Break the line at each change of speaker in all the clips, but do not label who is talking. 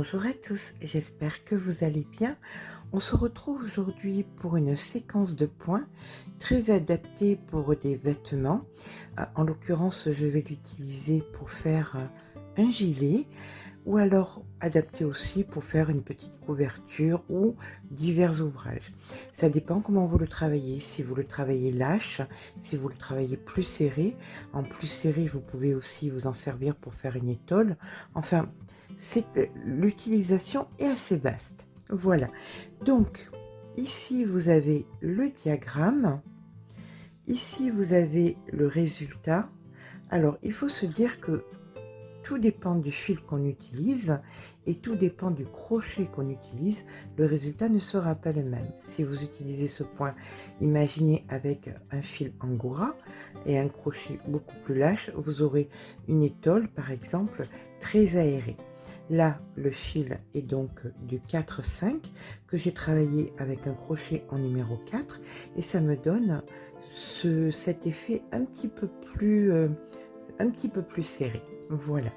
Bonjour à tous, j'espère que vous allez bien. On se retrouve aujourd'hui pour une séquence de points très adaptée pour des vêtements. En l'occurrence, je vais l'utiliser pour faire un gilet ou alors adapté aussi pour faire une petite couverture ou divers ouvrages. Ça dépend comment vous le travaillez. Si vous le travaillez lâche, si vous le travaillez plus serré. En plus serré, vous pouvez aussi vous en servir pour faire une étole. Enfin, l'utilisation est assez vaste. Voilà. Donc, ici, vous avez le diagramme. Ici, vous avez le résultat. Alors, il faut se dire que tout dépend du fil qu'on utilise et tout dépend du crochet qu'on utilise. Le résultat ne sera pas le même. Si vous utilisez ce point, imaginez avec un fil angora et un crochet beaucoup plus lâche, vous aurez une étole, par exemple, très aérée. Là, le fil est donc du 4-5 que j'ai travaillé avec un crochet en numéro 4 et ça me donne cet effet un petit peu plus serré. Voilà.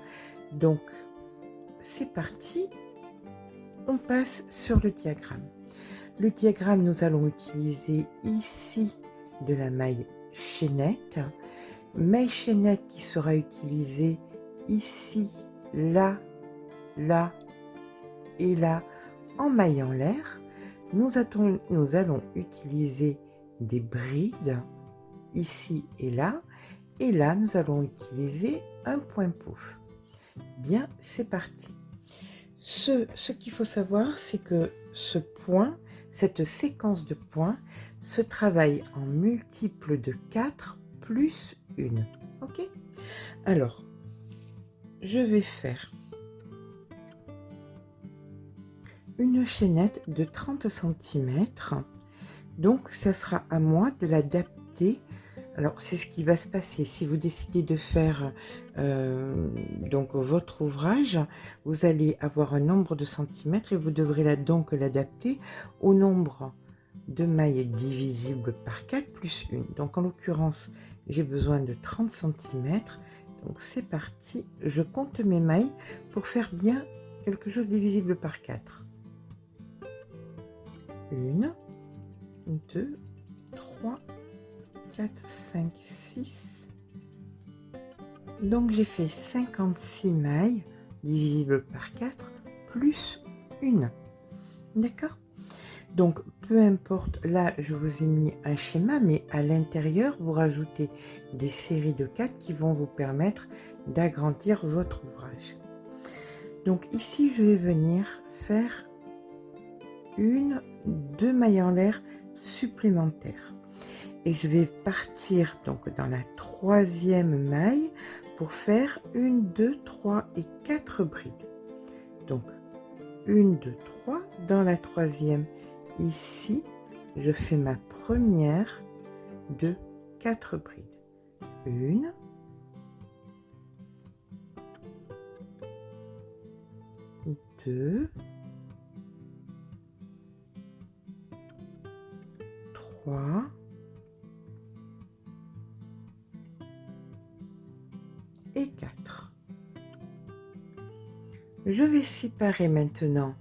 Donc, c'est parti. On passe sur le diagramme. Le diagramme, nous allons utiliser ici de la maille chaînette. Maille chaînette qui sera utilisée ici, là, là et là en maille en l'air. Nous allons utiliser des brides ici et là. Et là, nous allons utiliser un point pouf. Bien, c'est parti. Ce qu'il faut savoir, c'est que ce point, cette séquence de points, se travaille en multiple de 4 plus 1. Ok? Alors, je vais faire une chaînette de 30 cm. Donc, ça sera à moi de l'adapter. Alors, c'est ce qui va se passer. Si vous décidez de faire donc votre ouvrage, vous allez avoir un nombre de centimètres et vous devrez donc l'adapter au nombre de mailles divisibles par 4 plus 1. Donc, en l'occurrence, j'ai besoin de 30 cm. Donc, c'est parti. Je compte mes mailles pour faire bien quelque chose divisible par 4. 1, 2, 3, 4, 5, 6. Donc j'ai fait 56 mailles divisibles par 4 plus 1. D'accord? Donc peu importe, là je vous ai mis un schéma, mais à l'intérieur vous rajoutez des séries de 4 qui vont vous permettre d'agrandir votre ouvrage. Donc ici je vais venir faire deux mailles en l'air supplémentaires. Et je vais partir donc dans la troisième maille pour faire 1, 2, 3 et 4 brides. Donc 1, 2, 3 dans la troisième. Ici, je fais ma première de 4 brides. 1, 2, 3, et 4. Je vais séparer maintenant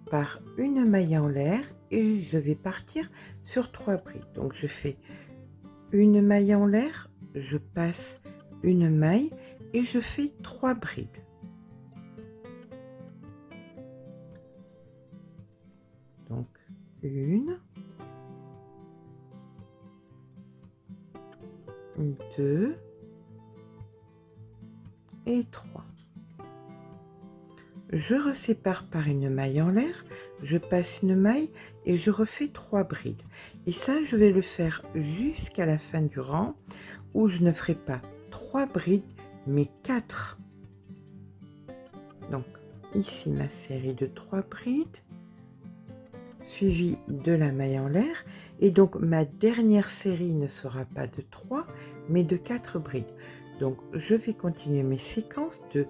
par une maille en l'air et je vais partir sur 3 brides. Donc je fais une maille en l'air, je passe une maille et je fais 3 brides. Donc 1, 2 et 3. Je resépare par une maille en l'air, je passe une maille et je refais 3 brides. Et ça, je vais le faire jusqu'à la fin du rang où je ne ferai pas 3 brides, mais 4. Donc, ici ma série de 3 brides, suivie de la maille en l'air. Et donc, ma dernière série ne sera pas de 3, mais de 4 brides. Donc, je vais continuer mes séquences de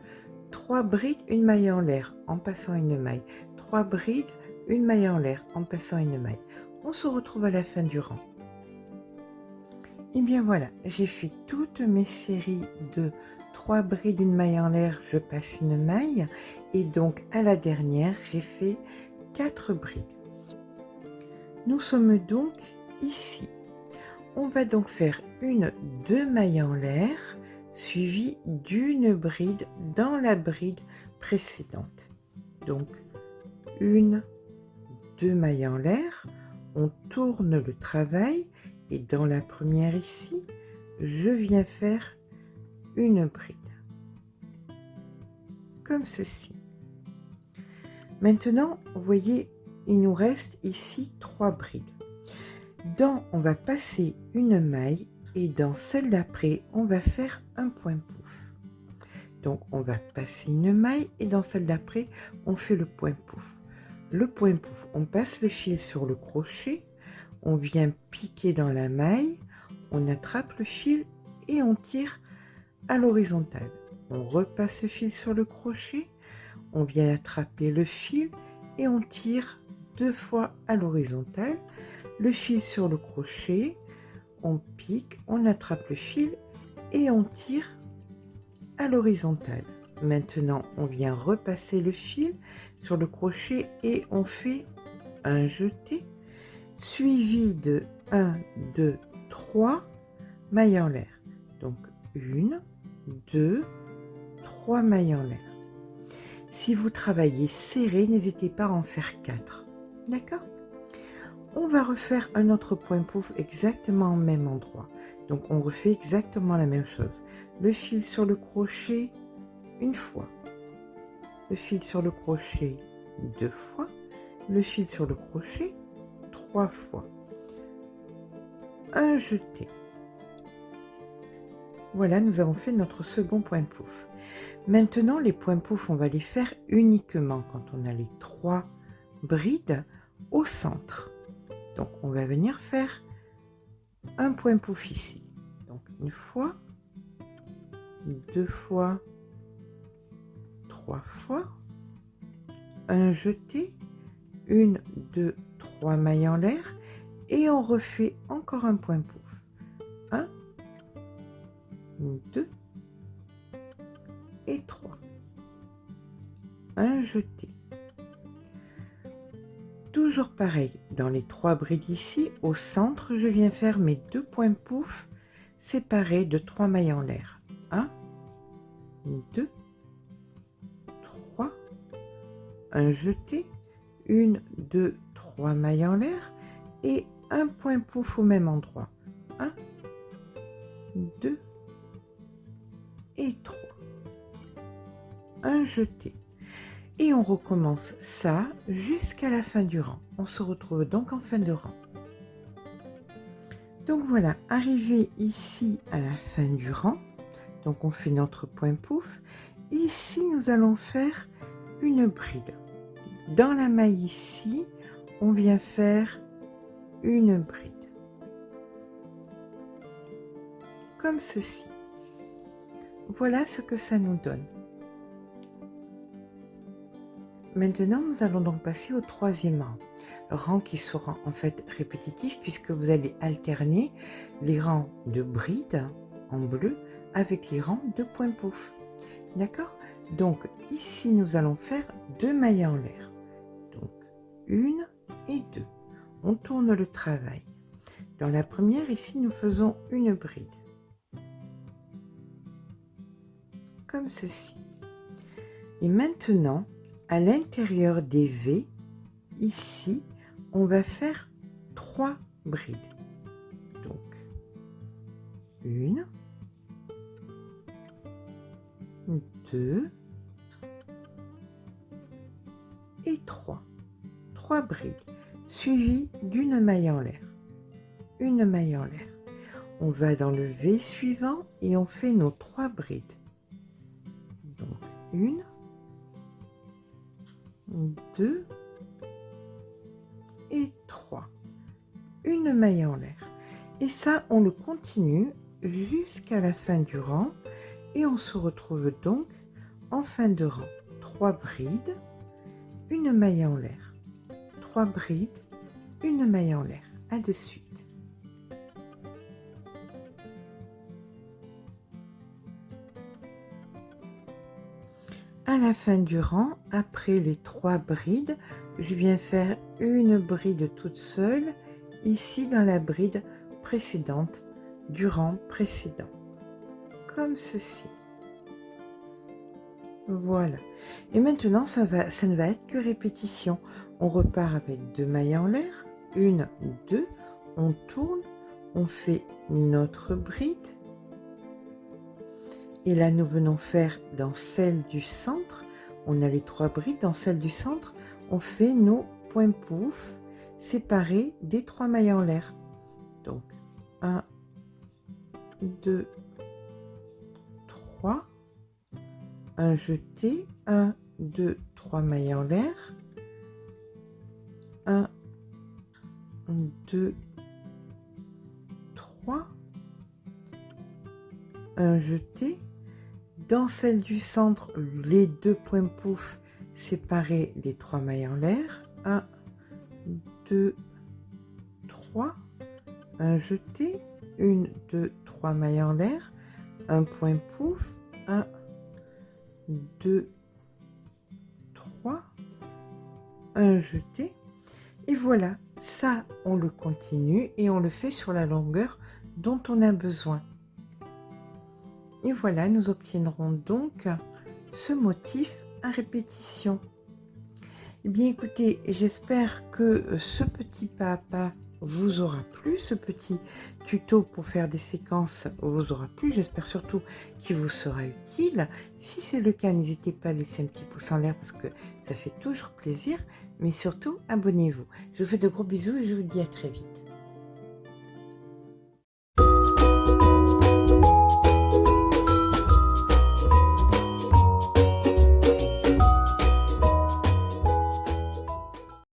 3 brides, une maille en l'air en passant une maille, 3 brides, une maille en l'air en passant une maille. On se retrouve à la fin du rang. Et bien voilà, j'ai fait toutes mes séries de 3 brides, une maille en l'air, je passe une maille et donc à la dernière, j'ai fait 4 brides. Nous sommes donc ici. On va donc faire 2 mailles en l'air suivies d'une bride dans la bride précédente. Donc 2 mailles en l'air, on tourne le travail et dans la première ici, je viens faire une bride. Comme ceci. Maintenant, vous voyez, il nous reste ici 3 brides. On va passer une maille et dans celle d'après, on va faire un point pouf. Donc, on va passer une maille et dans celle d'après, on fait le point pouf. Le point pouf, on passe le fil sur le crochet, on vient piquer dans la maille, on attrape le fil et on tire à l'horizontale. On repasse le fil sur le crochet, on vient attraper le fil et on tire 2 fois à l'horizontale. Le fil sur le crochet, on pique, on attrape le fil et on tire à l'horizontale. Maintenant, on vient repasser le fil sur le crochet et on fait un jeté suivi de 1, 2, 3 mailles en l'air. Donc 1, 2, 3 mailles en l'air. Si vous travaillez serré, n'hésitez pas à en faire 4. D'accord? On va refaire un autre point pouf exactement au même endroit. Donc on refait exactement la même chose. Le fil sur le crochet une fois. Le fil sur le crochet 2 fois. Le fil sur le crochet 3 fois. Un jeté. Voilà, nous avons fait notre second point pouf. Maintenant, les points pouf, on va les faire uniquement quand on a les 3 brides au centre. Donc, on va venir faire un point pouf ici. Donc, une fois, 2 fois, 3 fois, un jeté, 1, 2, 3 mailles en l'air et on refait encore un point pouf. 1, 2 et 3. Un jeté. Toujours pareil, dans les 3 brides ici, au centre, je viens faire mes 2 points pouf séparés de 3 mailles en l'air. 1, 2, 3, un jeté, 1, 2, 3 mailles en l'air et un point pouf au même endroit. 1, 2 et 3. Un jeté. Et on recommence ça jusqu'à la fin du rang. On se retrouve donc en fin de rang. Donc voilà, arrivé ici à la fin du rang, donc on fait notre point pouf. Ici, nous allons faire une bride. Dans la maille ici, on vient faire une bride. Comme ceci. Voilà ce que ça nous donne. Maintenant, nous allons donc passer au 3e rang qui sera en fait répétitif puisque vous allez alterner les rangs de brides en bleu avec les rangs de points pouf. D'accord? Donc ici, nous allons faire 2 mailles en l'air. Donc 1 et 2. On tourne le travail. Dans la première, ici, nous faisons une bride. Comme ceci. Et maintenant, à l'intérieur des V, ici, on va faire 3 brides. Donc, 1, 2 et 3. 3 brides, suivies d'une maille en l'air. Une maille en l'air. On va dans le V suivant et on fait nos 3 brides. Donc, 1, 2 et 3. Une maille en l'air. Et ça, on le continue jusqu'à la fin du rang. Et on se retrouve donc en fin de rang. 3 brides, une maille en l'air. 3 brides, une maille en l'air. À de suite. À la fin du rang, après les 3 brides, je viens faire une bride toute seule, ici dans la bride précédente du rang précédent, comme ceci. Voilà. Et maintenant, ça ne va être que répétition. On repart avec 2 mailles en l'air, 1, 2, on tourne, on fait notre bride. Et là, nous venons faire dans celle du centre, on a les 3 brides, dans celle du centre, on fait nos points pouf séparés des 3 mailles en l'air. Donc, 1, 2, 3, un jeté, 1, 2, 3 mailles en l'air, 1, 2, 3, un jeté. Dans celle du centre, les 2 points pouf séparés des 3 mailles en l'air, 1, 2, 3, un jeté, 1, 2, 3 mailles en l'air, un point pouf, 1, 2, 3, un jeté, et voilà, ça on le continue et on le fait sur la longueur dont on a besoin. Et voilà, nous obtiendrons donc ce motif à répétition. Eh bien écoutez, j'espère que ce petit pas à pas vous aura plu, ce petit tuto pour faire des séquences vous aura plu. J'espère surtout qu'il vous sera utile. Si c'est le cas, n'hésitez pas à laisser un petit pouce en l'air parce que ça fait toujours plaisir. Mais surtout, abonnez-vous. Je vous fais de gros bisous et je vous dis à très vite.